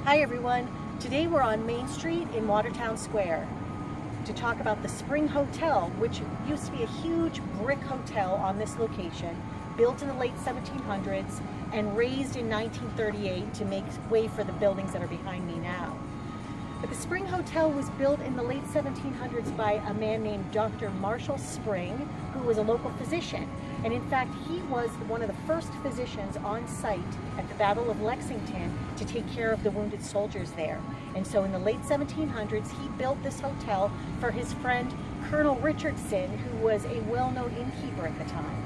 Hi everyone, today we're on Main Street in Watertown Square to talk about the Spring Hotel, which used to be a huge brick hotel on this location, built in the late 1700s and raised in 1938 to make way for the buildings that are behind me now. But the Spring Hotel was built in the late 1700s by a man named Dr. Marshall Spring, who was a local physician. And in fact, he was one of the first physicians on site at the Battle of Lexington to take care of the wounded soldiers there. And so in the late 1700s, he built this hotel for his friend Colonel Richardson, who was a well-known innkeeper at the time.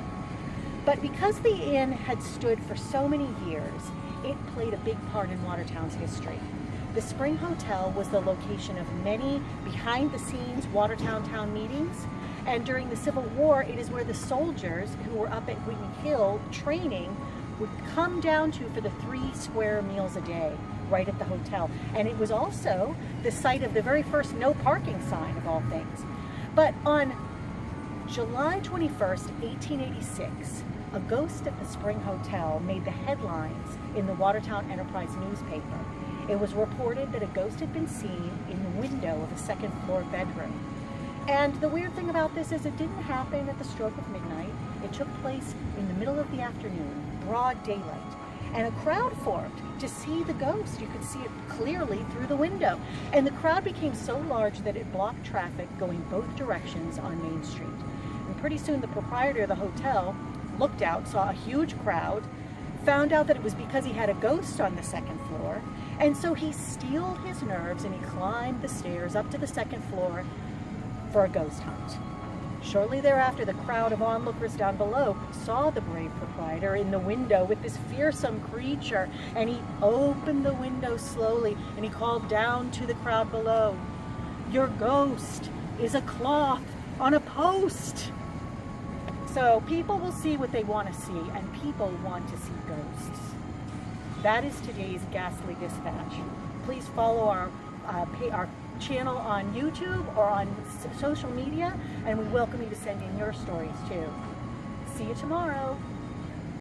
But because the inn had stood for so many years, it played a big part in Watertown's history. The Spring Hotel was the location of many behind-the-scenes Watertown town meetings, and during the Civil War, it is where the soldiers who were up at Wheaton Hill training would come down to for the 3 square meals a day right at the hotel. And it was also the site of the very first no parking sign of all things. But on July 21st, 1886, a ghost at the Spring Hotel made the headlines in the Watertown Enterprise newspaper. It was reported that a ghost had been seen in the window of a second-floor bedroom. And the weird thing about this is it didn't happen at the stroke of midnight. It took place in the middle of the afternoon, broad daylight. And a crowd formed to see the ghost. You could see it clearly through the window. And the crowd became so large that it blocked traffic going both directions on Main Street. And pretty soon the proprietor of the hotel looked out, saw a huge crowd, found out that it was because he had a ghost on the second floor, and so he steeled his nerves and he climbed the stairs up to the second floor for a ghost hunt. Shortly thereafter, the crowd of onlookers down below saw the brave proprietor in the window with this fearsome creature, and he opened the window slowly and he called down to the crowd below, "Your ghost is a cloth on a post." So people will see what they want to see, and people want to see ghosts. That is today's Ghastly Dispatch. Please follow our channel on YouTube or on social media, and we welcome you to send in your stories too. See you tomorrow.